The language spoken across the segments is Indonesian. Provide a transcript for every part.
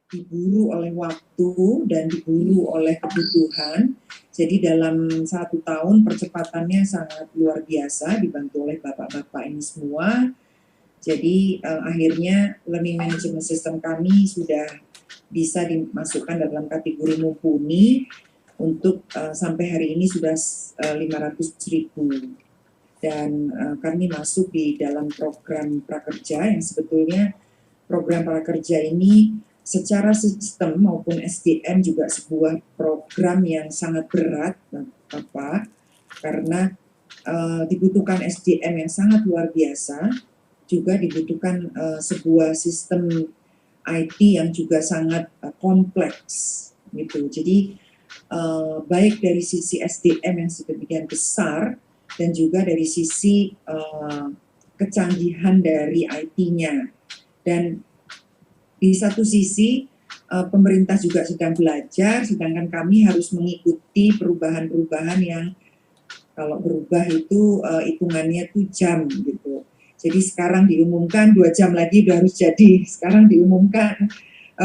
diburu oleh waktu dan diburu oleh kebutuhan. Jadi dalam 1 tahun percepatannya sangat luar biasa dibantu oleh bapak-bapak ini semua. Jadi akhirnya learning management system kami sudah bisa dimasukkan dalam kategori mumpuni untuk sampai hari ini sudah 500.000 dan kami masuk di dalam program prakerja yang sebetulnya program prakerja ini secara sistem maupun SDM juga sebuah program yang sangat berat, Bapak, karena dibutuhkan SDM yang sangat luar biasa, juga dibutuhkan sebuah sistem IT yang juga sangat kompleks, gitu. Jadi baik dari sisi SDM yang sedemikian besar dan juga dari sisi kecanggihan dari IT-nya. Dan di satu sisi pemerintah juga sedang belajar, sedangkan kami harus mengikuti perubahan-perubahan yang kalau berubah itu hitungannya tuh jam gitu. Jadi sekarang diumumkan 2 jam lagi udah harus jadi, sekarang diumumkan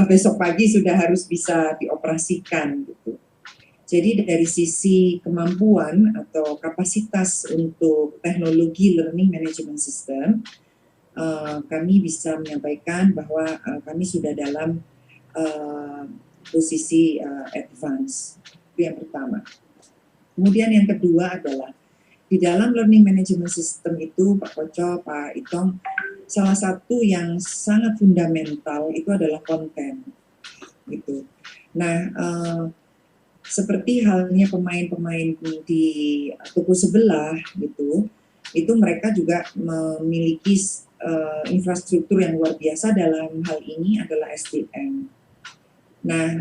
besok pagi sudah harus bisa dioperasikan gitu. Jadi dari sisi kemampuan atau kapasitas untuk teknologi learning management system, kami bisa menyampaikan bahwa kami sudah dalam posisi advance. Itu yang pertama. Kemudian yang kedua adalah di dalam learning management system itu Pak Koco, Pak Itong, salah satu yang sangat fundamental itu adalah konten. Gitu. Nah, seperti halnya pemain-pemain di toko sebelah gitu, itu mereka juga memiliki infrastruktur yang luar biasa dalam hal ini adalah SDM. Nah,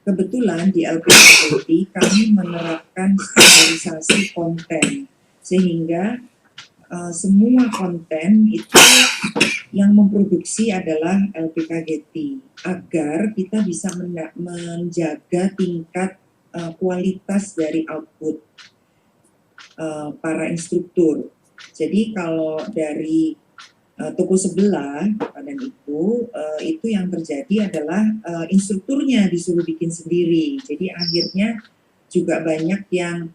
kebetulan di LPKGT kami menerapkan standarisasi konten sehingga semua konten itu yang memproduksi adalah LPKGT agar kita bisa menjaga tingkat kualitas dari output para instruktur. Jadi kalau dari toko sebelah dan itu yang terjadi adalah instrukturnya disuruh bikin sendiri. Jadi akhirnya juga banyak yang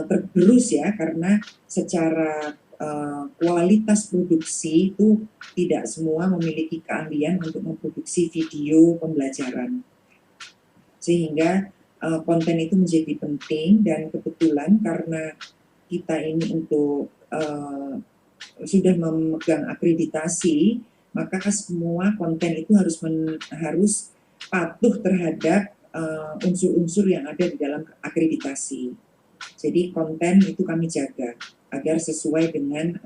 tergerus ya karena secara kualitas produksi itu tidak semua memiliki keahlian untuk memproduksi video pembelajaran. Sehingga konten itu menjadi penting dan kebetulan karena kita ini untuk sudah memegang akreditasi, maka semua konten itu harus patuh terhadap unsur-unsur yang ada di dalam akreditasi. Jadi konten itu kami jaga agar sesuai dengan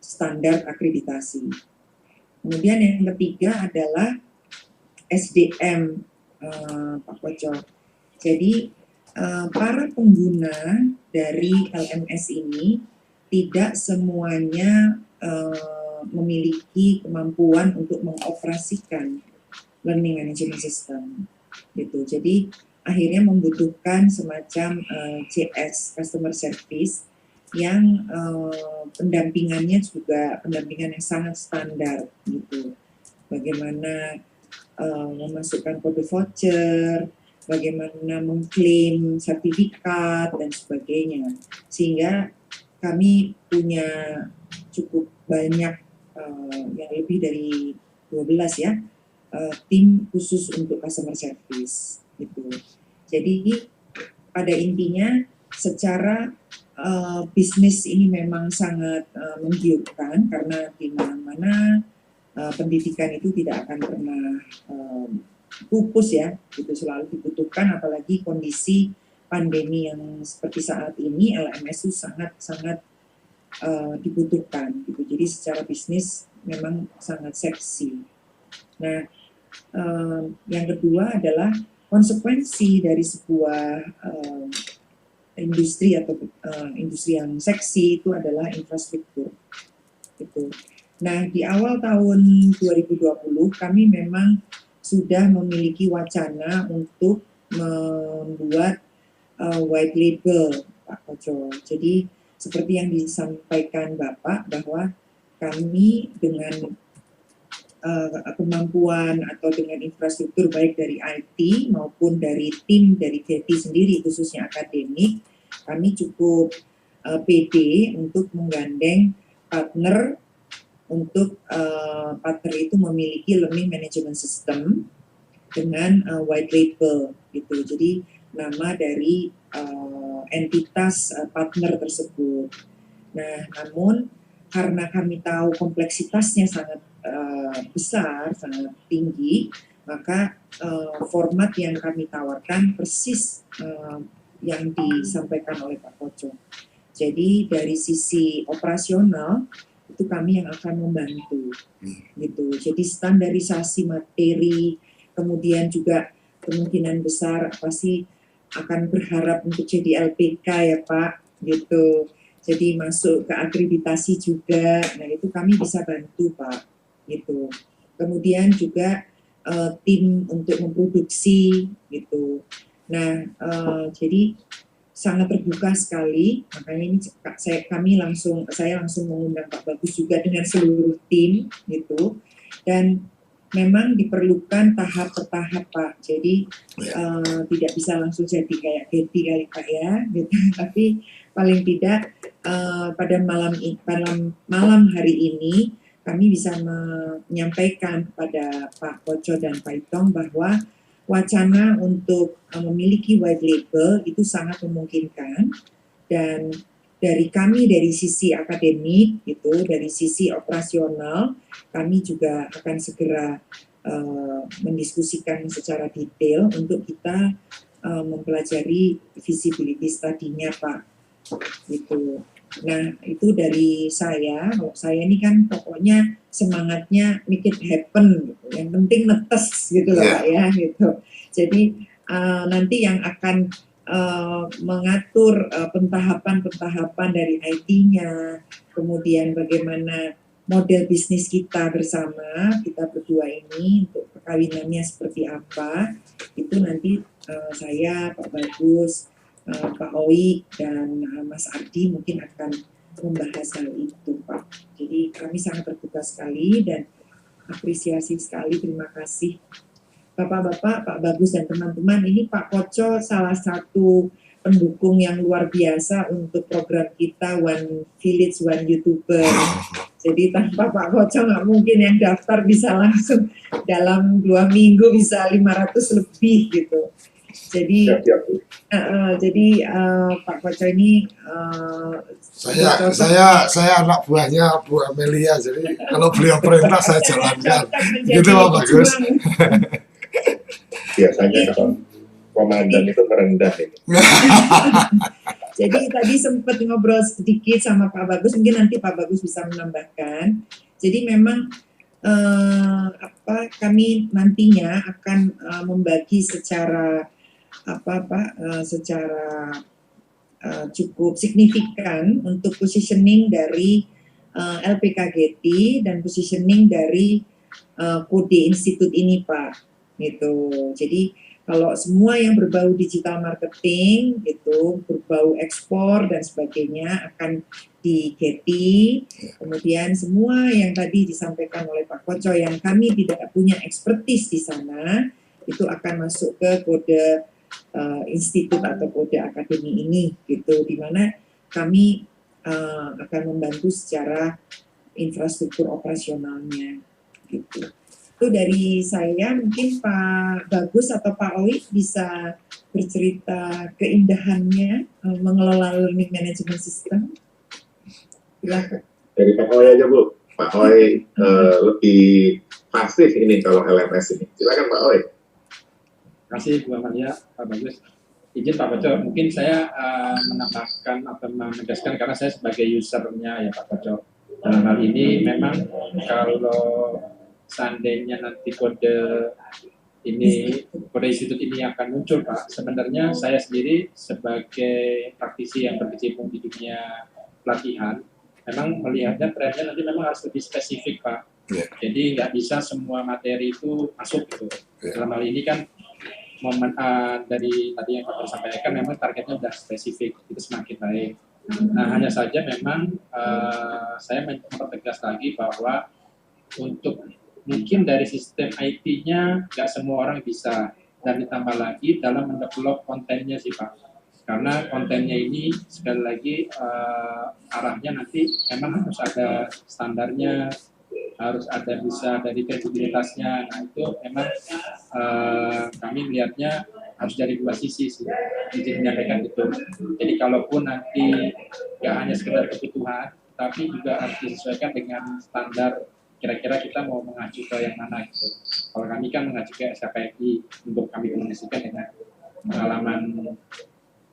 standar akreditasi. Kemudian yang ketiga adalah SDM, Pak Koco. Jadi para pengguna dari LMS ini tidak semuanya memiliki kemampuan untuk mengoperasikan learning management system, gitu. Jadi akhirnya membutuhkan semacam CS (Customer Service) yang pendampingannya juga pendampingan yang sangat standar, gitu. Bagaimana memasukkan kode voucher, bagaimana mengklaim sertifikat dan sebagainya, sehingga kami punya cukup banyak yang lebih dari 12 ya tim khusus untuk customer service gitu. Jadi pada intinya secara bisnis ini memang sangat menggiurkan karena di mana-mana pendidikan itu tidak akan pernah pupus ya, itu selalu dibutuhkan, apalagi kondisi pandemi yang seperti saat ini LMS itu sangat dibutuhkan gitu. Jadi secara bisnis memang sangat seksi. Nah, yang kedua adalah konsekuensi dari sebuah industri atau industri yang seksi itu adalah infrastruktur gitu. Nah, di awal tahun 2020 kami memang sudah memiliki wacana untuk membuat white label, Pak Koco. Jadi seperti yang disampaikan Bapak bahwa kami dengan kemampuan atau dengan infrastruktur baik dari IT maupun dari tim dari Getty sendiri khususnya akademik, kami cukup pede untuk menggandeng partner untuk partner itu memiliki learning management system dengan white label gitu. Jadi nama dari entitas partner tersebut. Nah, namun karena kami tahu kompleksitasnya sangat besar, sangat tinggi, maka format yang kami tawarkan persis yang disampaikan oleh Pak Koco. Jadi dari sisi operasional itu kami yang akan membantu, gitu. Jadi standarisasi materi, kemudian juga kemungkinan besar pasti akan berharap untuk jadi LPK ya Pak, gitu. Jadi masuk ke akreditasi juga, nah itu kami bisa bantu Pak, gitu. Kemudian juga tim untuk memproduksi, gitu. Nah, jadi sangat terbuka sekali, makanya ini saya langsung mengundang Pak Bagus juga dengan seluruh tim, gitu. Dan memang diperlukan tahap per tahap Pak, jadi tidak bisa langsung jadi kayak Getty kali Pak ya, gitu. Tapi paling tidak pada malam hari ini kami bisa menyampaikan kepada Pak Koco dan Pak Itong bahwa wacana untuk memiliki white label itu sangat memungkinkan, dan dari kami dari sisi akademik itu dari sisi operasional kami juga akan segera mendiskusikan secara detail untuk kita mempelajari feasibility study-nya Pak, gitu. Nah itu dari saya. Kalau saya ini kan pokoknya semangatnya make it happen gitu. Yang penting netes gitu loh Pak ya gitu. Jadi nanti yang akan mengatur pentahapan dari IT-nya, kemudian bagaimana model bisnis kita bersama, kita berdua ini untuk perkawinannya seperti apa, itu nanti saya, Pak Bagus, Pak Oi, dan Mas Ardi mungkin akan membahas hal itu Pak. Jadi kami sangat terbuka sekali dan apresiasi sekali, terima kasih Bapak-bapak, Pak Bagus dan teman-teman. Ini Pak Koco salah satu pendukung yang luar biasa untuk program kita One Village One YouTuber. Jadi tanpa Pak Koco nggak mungkin yang daftar bisa langsung dalam 2 minggu bisa 500 lebih gitu. Jadi Pak Koco ini saya anak buahnya Bu Amelia, jadi kalau beliau perintah saya jalankan. Gitu Pak Bagus. Biasanya kalau komandan itu merendah ini. Jadi tadi sempat ngobrol sedikit sama Pak Bagus, mungkin nanti Pak Bagus bisa menambahkan. Jadi memang kami nantinya akan membagi secara cukup signifikan untuk positioning dari LPK Getty dan positioning dari kode institut ini Pak, gitu. Jadi kalau semua yang berbau digital marketing gitu, berbau ekspor dan sebagainya akan di Getty. Kemudian semua yang tadi disampaikan oleh Pak Koco yang kami tidak punya expertise di sana itu akan masuk ke kode institut atau kode akademi ini gitu, di mana kami akan membantu secara infrastruktur operasionalnya gitu. Itu dari saya. Mungkin Pak Bagus atau Pak Oi bisa bercerita keindahannya mengelola learning management system. Silakan. Dari Pak Oi aja Bu. Pak Oi lebih fasih ini kalau LMS ini. Silakan Pak Oi. Terima kasih Bu Amalia, Pak Bagus. Izin Pak Koco, mungkin saya menambahkan atau menegaskan karena saya sebagai usernya ya Pak Koco. Dalam hal ini memang kalau seandainya nanti kode institut ini akan muncul Pak, sebenarnya saya sendiri sebagai praktisi yang berkecimpung di dunia pelatihan memang melihatnya trennya nanti memang harus lebih spesifik Pak. Jadi nggak bisa semua materi itu masuk gitu. Dalam hal ini kan dari tadi yang Pak sampaikan memang targetnya sudah spesifik, itu semakin baik. Nah hanya saja memang saya mempertegas lagi bahwa untuk mungkin dari sistem IT-nya nggak semua orang bisa, dan ditambah lagi dalam mendevelop kontennya sih Pak, karena kontennya ini sekali lagi arahnya nanti memang harus ada standarnya, harus ada bisa dari kredibilitasnya. Nah itu memang kami melihatnya harus dari dua sisi sih, izin menyampaikan itu. Jadi kalaupun nanti nggak hanya sekedar kebutuhan, tapi juga harus disesuaikan dengan standar, kira-kira kita mau mengacu ke yang mana gitu. Kalau kami kan mengacu ke SKPI untuk kami komunikasikan dengan pengalaman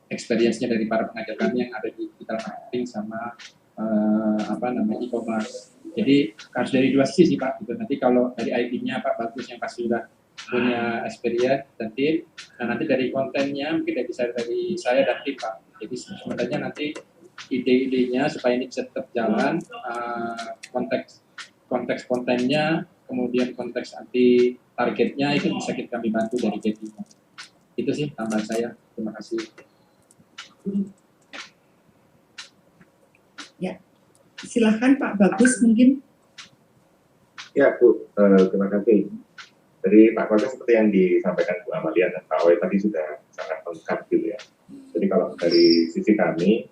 experience-nya dari para pengajar kami yang ada di digital marketing sama e-commerce. Jadi harus dari dua sisi Pak. Gitu. Nanti kalau dari IT-nya Pak bagus yang pasti sudah punya experience dan tim. Nah nanti dari kontennya mungkin bisa dari saya dan tim Pak. Jadi sebenarnya nanti ide-idenya supaya ini bisa tetap jalan, konteks kontennya, kemudian konteks anti targetnya itu bisa kami bantu dari GP. Itu sih tambahan saya. Terima kasih. Ya, silahkan Pak Bagus mungkin. Ya Bu, terima kasih. Jadi Pak Bagus seperti yang disampaikan Bu Amalia dan Pak Wai tadi sudah sangat lengkap gitu ya. Jadi kalau dari sisi kami,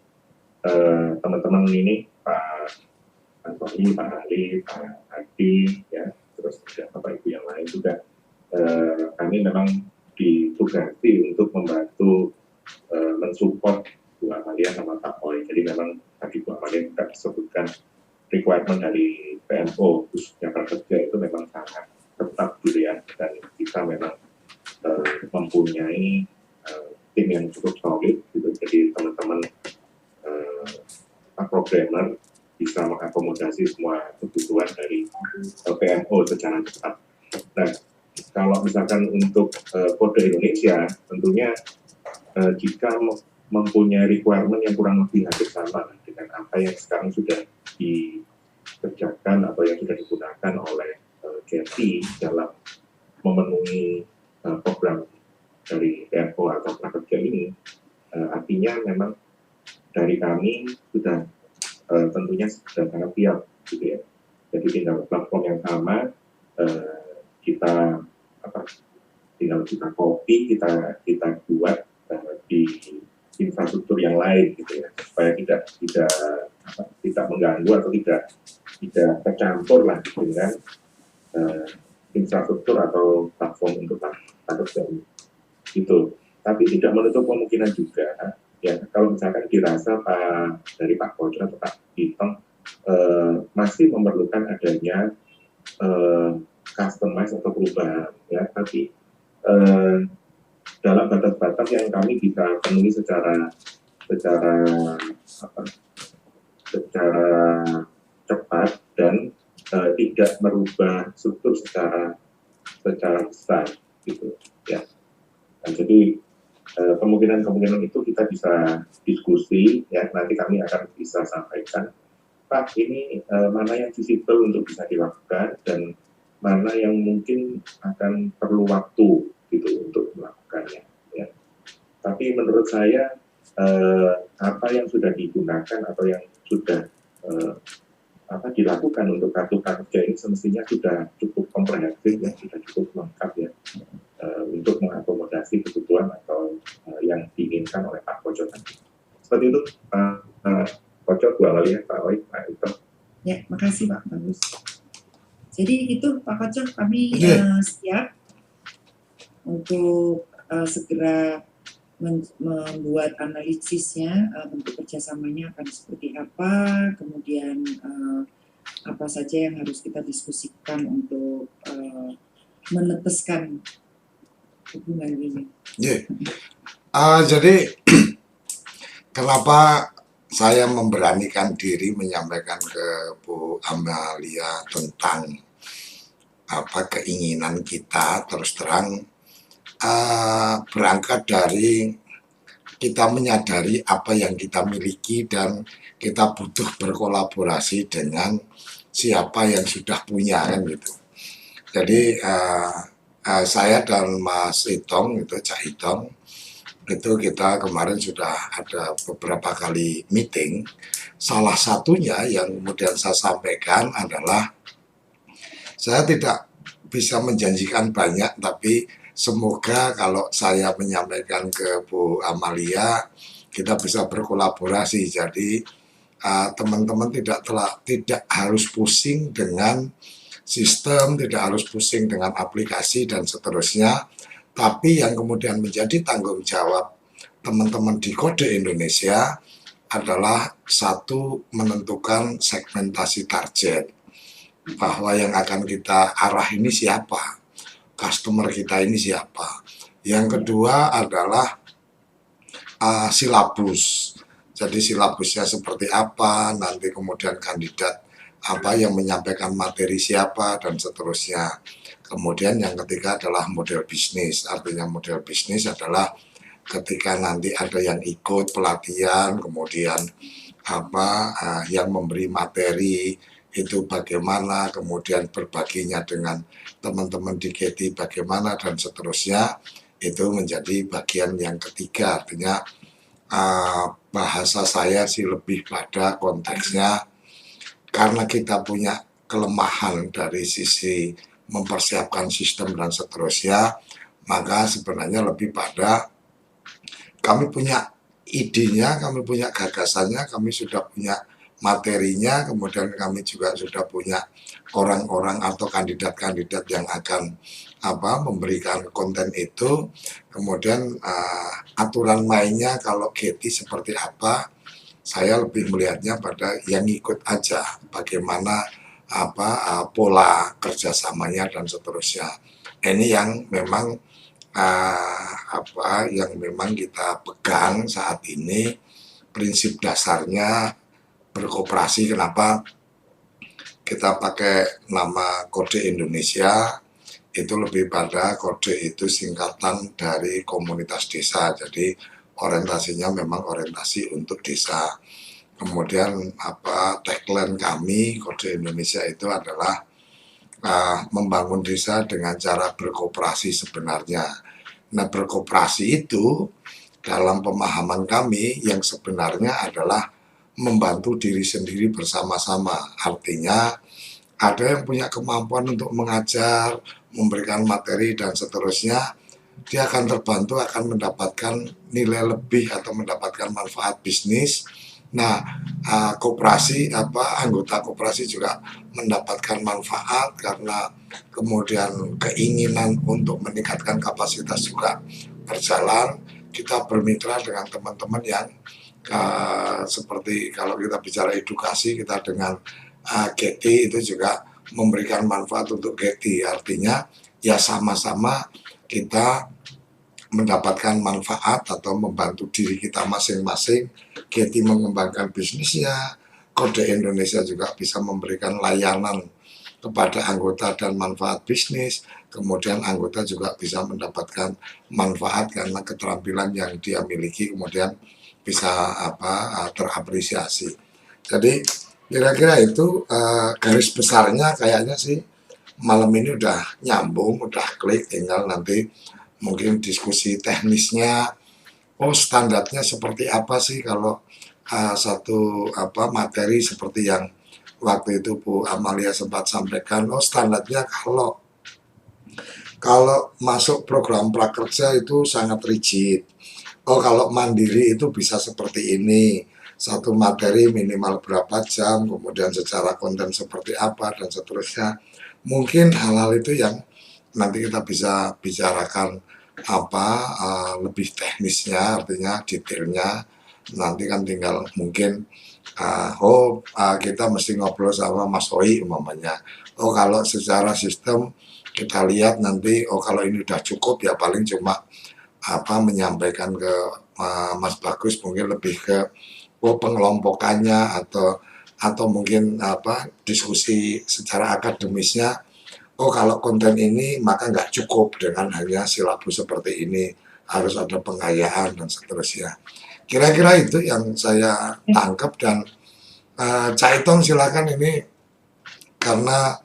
teman-teman ini Pak Antoni, Pak Ali, Pak Adi, ya, terus Bapak Ibu yang lain juga, kami memang ditugasi untuk membantu mensupport Bu Amalia sama Pak Wai. Jadi memang tadi Bu Amalia juga disebutkan requirement dari PMO khususnya prakerja itu memang sangat ketat gitu ya, dan kita memang mempunyai tim yang cukup solid gitu. Jadi teman-teman programmer bisa mengakomodasi semua kebutuhan dari PMO secara cepat. Nah, kalau misalkan untuk kode Indonesia, tentunya jika mempunyai requirement yang kurang lebih hampir sama dengan apa yang sekarang sudah dikerjakan atau yang sudah digunakan oleh GEPI dalam memenuhi program dari PMO atau prakerja ini, artinya memang dari kami sudah tentunya sudah sangat siap gitu ya. Jadi tinggal platform yang sama, kita tinggal kita copy, kita buat di infrastruktur yang lain gitu ya, supaya tidak mengganggu atau tidak tercampur lah dengan infrastruktur atau platform untuk prakerja ini gitu. Tapi tidak menutup kemungkinan juga ya, kalau misalkan dirasa dari Pak Koco atau Pak Itong masih memerlukan adanya customize atau perubahan ya, tapi dalam batas-batas yang kami bisa penuhi secara cepat dan tidak merubah struktur secara besar gitu ya. Dan jadi kemungkinan itu kita bisa diskusi ya, nanti kami akan bisa sampaikan Pak ini mana yang visible untuk bisa dilakukan dan mana yang mungkin akan perlu waktu gitu untuk melakukannya ya. Tapi menurut saya apa yang sudah digunakan atau yang sudah dilakukan untuk kartu prakerja ini semestinya sudah cukup komprehensif ya, sudah cukup lengkap ya, untuk mengakomodasi kebutuhan atau yang diinginkan oleh Pak Koco tadi. Seperti itu Pak Koco, Bu Amalia, Pak Wai, Pak Ito. Ya, makasih Pak Bagus. Jadi itu Pak Koco, kami siap untuk segera membuat analisisnya, bentuk kerjasamanya akan seperti apa, kemudian apa saja yang harus kita diskusikan untuk meneteskan hubungan ini. Jadi kenapa saya memberanikan diri menyampaikan ke Bu Amalia tentang keinginan kita, terus terang berangkat dari kita menyadari apa yang kita miliki dan kita butuh berkolaborasi dengan siapa yang sudah punya kan gitu. Jadi saya dan Mas Itong itu Cak Itong itu kita kemarin sudah ada beberapa kali meeting. Salah satunya yang kemudian saya sampaikan adalah Saya tidak bisa menjanjikan banyak, tapi semoga kalau saya menyampaikan ke Bu Amalia, kita bisa berkolaborasi. Jadi teman-teman tidak harus pusing dengan sistem, tidak harus pusing dengan aplikasi dan seterusnya. Tapi yang kemudian menjadi tanggung jawab teman-teman di Kode Indonesia adalah satu, menentukan segmentasi target, bahwa yang akan kita arah ini siapa, customer kita ini siapa. Yang kedua adalah silabus. Jadi silabusnya seperti apa, nanti kemudian kandidat apa yang menyampaikan materi siapa, dan seterusnya. Kemudian yang ketiga adalah model bisnis. Artinya model bisnis adalah ketika nanti ada yang ikut pelatihan, kemudian yang memberi materi itu bagaimana, kemudian berbaginya dengan teman-teman di KT bagaimana, dan seterusnya. Itu menjadi bagian yang ketiga. Artinya bahasa saya sih lebih pada konteksnya, karena kita punya kelemahan dari sisi mempersiapkan sistem dan seterusnya, maka sebenarnya lebih pada kami punya idenya, kami punya gagasannya, kami sudah punya materinya, kemudian kami juga sudah punya orang-orang atau kandidat-kandidat yang akan memberikan konten itu. Kemudian aturan mainnya kalau Getty seperti apa, saya lebih melihatnya pada yang ikut aja, bagaimana pola kerjasamanya dan seterusnya. Ini yang memang yang memang kita pegang saat ini, prinsip dasarnya berkooperasi. Kenapa kita pakai nama Kode Indonesia? Itu lebih pada kode itu singkatan dari komunitas desa, jadi orientasinya memang orientasi untuk desa. Kemudian tagline kami Kode Indonesia itu adalah membangun desa dengan cara berkooperasi sebenarnya. Nah, berkooperasi itu dalam pemahaman kami yang sebenarnya adalah membantu diri sendiri bersama-sama. Artinya ada yang punya kemampuan untuk mengajar, memberikan materi dan seterusnya, dia akan terbantu, akan mendapatkan nilai lebih atau mendapatkan manfaat bisnis. Nah, koperasi anggota koperasi juga mendapatkan manfaat karena kemudian keinginan untuk meningkatkan kapasitas juga berjalan. Kita bermitra dengan teman-teman yang seperti kalau kita bicara edukasi, kita dengan Getty itu juga memberikan manfaat untuk Getty. Artinya ya sama-sama kita mendapatkan manfaat atau membantu diri kita masing-masing. Getty mengembangkan bisnisnya, Kode Indonesia juga bisa memberikan layanan kepada anggota dan manfaat bisnis. Kemudian anggota juga bisa mendapatkan manfaat karena keterampilan yang dia miliki kemudian bisa terapresiasi. Jadi kira-kira itu garis besarnya kayaknya sih malam ini udah nyambung, udah klik, tinggal nanti mungkin diskusi teknisnya. Oh, standarnya seperti apa sih kalau satu materi seperti yang waktu itu Bu Amalia sempat sampaikan. Oh, standarnya kalau masuk program prakerja itu sangat rigid. Oh, kalau mandiri itu bisa seperti ini. Satu materi minimal berapa jam, kemudian secara konten seperti apa, dan seterusnya. Mungkin hal-hal itu yang nanti kita bisa bicarakan lebih teknisnya, artinya detailnya. Nanti kan tinggal mungkin kita mesti ngobrol sama Mas Oi umpamanya. Oh, kalau secara sistem kita lihat nanti, kalau ini udah cukup ya paling cuma menyampaikan ke Mas Bagus, mungkin lebih ke pengelompokannya atau mungkin diskusi secara akademisnya. Oh, kalau konten ini maka nggak cukup dengan hanya silabus seperti ini, harus ada pengayaan dan seterusnya. Kira-kira itu yang saya tangkap. Dan Caitong silakan ini, karena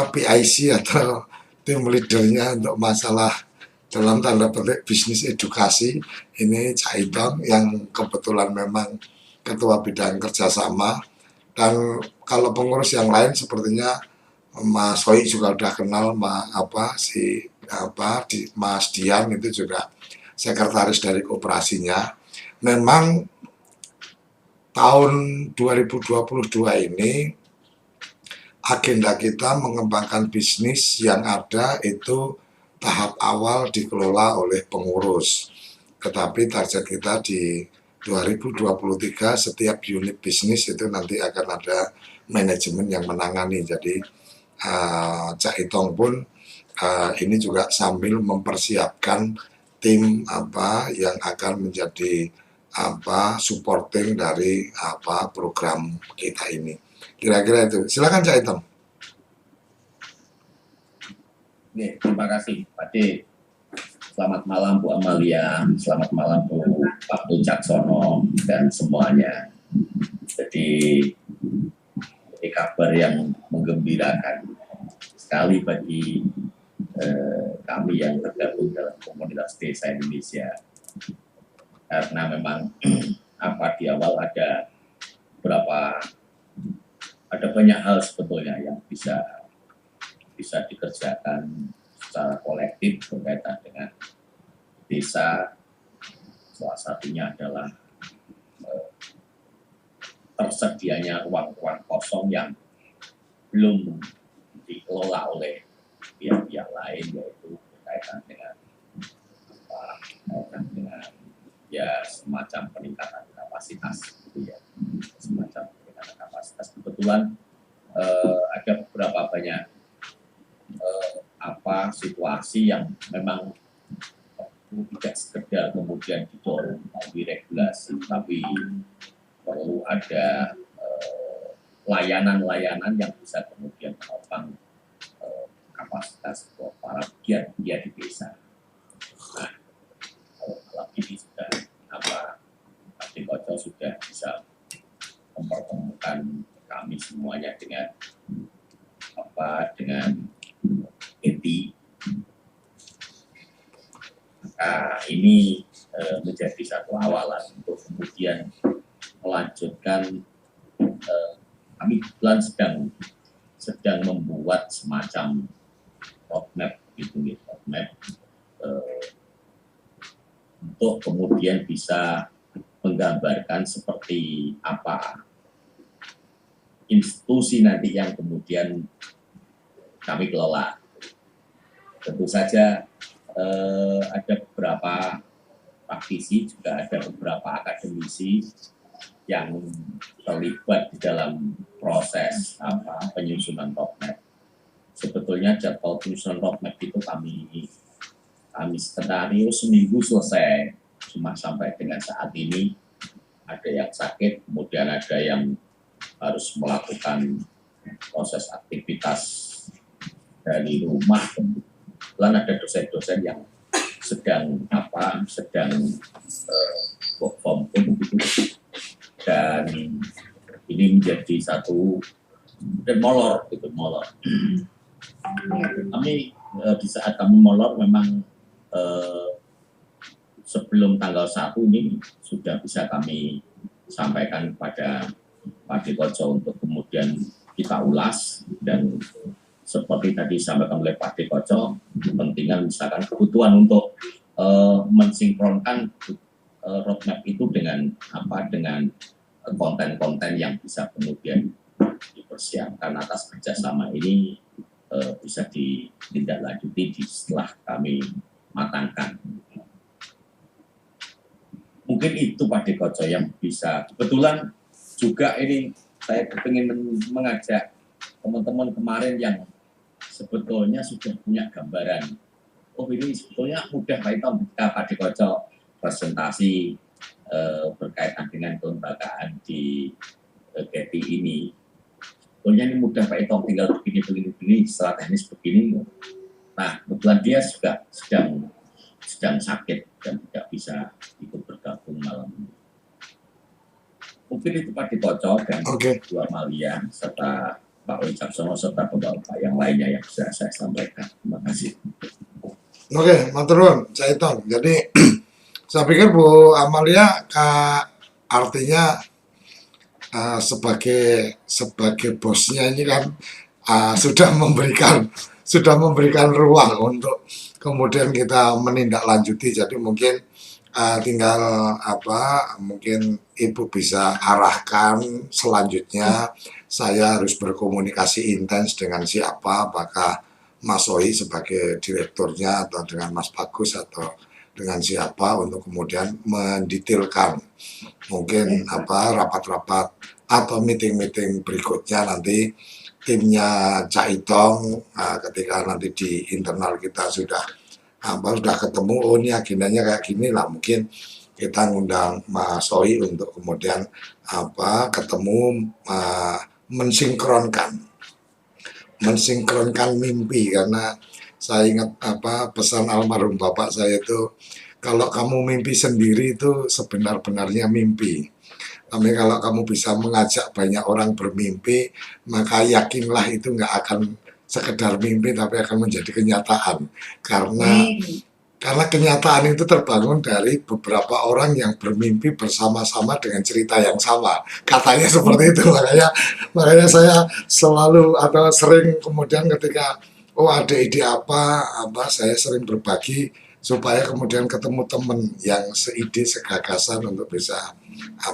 PIC atau tim leadernya untuk masalah dalam tanda petik bisnis edukasi, ini Caitong yang kebetulan memang ketua bidang kerjasama. Dan kalau pengurus yang lain sepertinya Mas Hoi juga udah kenal Mas Dian itu juga sekretaris dari koperasinya. Memang tahun 2022 ini agenda kita mengembangkan bisnis yang ada itu tahap awal dikelola oleh pengurus. Tetapi target kita di 2023 setiap unit bisnis itu nanti akan ada manajemen yang menangani. Jadi Cak Itong pun ini juga sambil mempersiapkan tim yang akan menjadi supporting dari program kita ini. Kira-kira itu. Silakan Cak Itong. Oke, terima kasih Pak D. Selamat malam Bu Amalia, selamat malam Pak Wicaksono dan semuanya. Jadi ini kabar yang menggembirakan sekali bagi kami yang tergabung dalam komunitas desa Indonesia. Karena memang di awal ada banyak hal sebetulnya yang bisa dikerjakan secara kolektif berkaitan dengan desa. Salah satunya adalah tersedianya ruang-ruang kosong yang belum dikelola oleh pihak-pihak lain, yaitu berkaitan dengan semacam peningkatan kapasitas, semacam peningkatan kapasitas. Kebetulan ada beberapa banyak situasi yang memang tidak sekedar kemudian didorong melalui regulasi, tapi perlu ada layanan-layanan yang bisa kemudian menopang kapasitas para pegiat di desa. Nah, kalau malam ini sudah Pak Dikoco sudah bisa mempertemukan kami semuanya dengan ETI. Maka ini menjadi satu awalan untuk kemudian melanjutkan. Kami sedang membuat semacam roadmap untuk kemudian bisa menggambarkan seperti apa institusi nanti yang kemudian kami kelola. Tentu saja ada beberapa praktisi, juga ada beberapa akademisi yang terlibat di dalam proses penyusunan roadmap. Sebetulnya jadwal penyusunan roadmap itu kami skenario seminggu selesai, cuma sampai dengan saat ini ada yang sakit, kemudian ada yang harus melakukan proses aktivitas dari rumah. Kemudian ada dosen-dosen yang sedang work from home begitu, dan ini menjadi satu dan molor. Kami di saat kami molor memang sebelum tanggal 1 ini sudah bisa kami sampaikan kepada Pak Dikoco untuk kemudian kita ulas, dan seperti tadi disampaikan oleh Pak Dikoco, kepentingan misalkan kebutuhan untuk mensinkronkan roadmap itu dengan konten-konten yang bisa kemudian dipersiapkan atas kerjasama ini bisa ditindaklanjuti setelah kami matangkan. Mungkin itu Pak Dikoco yang bisa. Kebetulan juga ini saya ingin mengajak teman-teman kemarin yang sebetulnya sudah punya gambaran. Oh, ini sebetulnya mudah Pak Itong ketika Pak Dikoco presentasi berkaitan dengan kelembagaan di GETI ini. Sebetulnya ini mudah Pak Itong, tinggal begini, secara teknis begini. Nah, kebetulan dia juga sedang sakit dan tidak bisa ikut bergabung malam ini. Mungkin itu Pak Dikoco dan Bu Amalia serta Pak Wicaksono serta Bapak yang lainnya yang bisa saya sampaikan. Terima kasih. Oke, matur nuwun, Cak Itong. Jadi saya pikir Bu Amalia artinya sebagai bosnya ini kan sudah memberikan ruang untuk kemudian kita menindaklanjuti. Jadi mungkin tinggal mungkin Ibu bisa arahkan selanjutnya saya harus berkomunikasi intens dengan siapa, apakah Mas Soi sebagai direkturnya atau dengan Mas Bagus atau dengan siapa, untuk kemudian mendetailkan mungkin rapat-rapat atau meeting-meeting berikutnya nanti timnya Cak Itong, ketika nanti di internal kita sudah ketemu, oh ini agendanya kayak gini lah, mungkin kita ngundang Mas Soi untuk kemudian ketemu, mensinkronkan mimpi. Karena saya ingat pesan almarhum bapak saya itu, kalau kamu mimpi sendiri itu sebenar-benarnya mimpi, tapi kalau kamu bisa mengajak banyak orang bermimpi, maka yakinlah itu nggak akan sekedar mimpi, tapi akan menjadi kenyataan. Karena kenyataan itu terbangun dari beberapa orang yang bermimpi bersama-sama dengan cerita yang sama. Katanya seperti itu, makanya saya selalu atau sering kemudian ketika ada ide apa, saya sering berbagi supaya kemudian ketemu teman yang seide, segagasan untuk bisa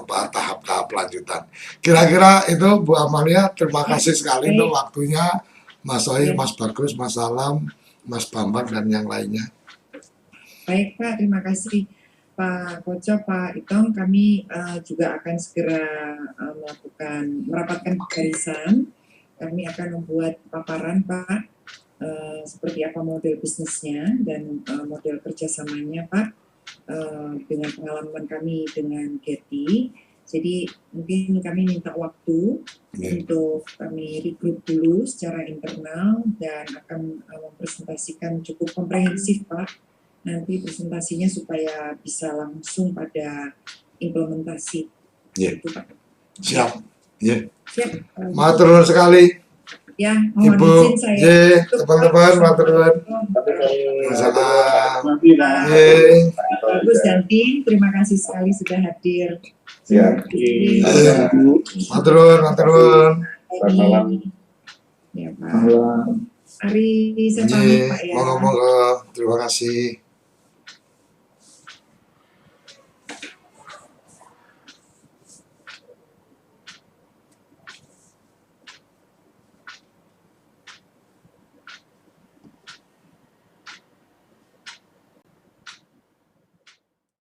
tahap-tahap lanjutan. Kira-kira itu Bu Amalia, terima kasih sekali untuk waktunya, Mas Soi, Mas Bagus, Mas Alam, Mas Bambang, dan yang lainnya. Baik Pak, terima kasih Pak Koco, Pak Itong. Kami juga akan segera merapatkan barisan. Kami akan membuat paparan Pak, seperti apa model bisnisnya dan model kerjasamanya Pak, dengan pengalaman kami dengan Getty. Jadi mungkin kami minta waktu untuk kami regroup dulu secara internal dan akan mempresentasikan cukup komprehensif Pak, nanti presentasinya supaya bisa langsung pada implementasi. Itu Pak. Siap. Siap. Matur nuwun sekali. Ya, mohon Ibu, izin saya. teman-teman, matur nuwun. Salam. Bagus dan tim, terima kasih sekali sudah hadir. Siap. Matur nuwun. Ya Pak. Ari, saya pamit Pak ya. Monggo, terima kasih.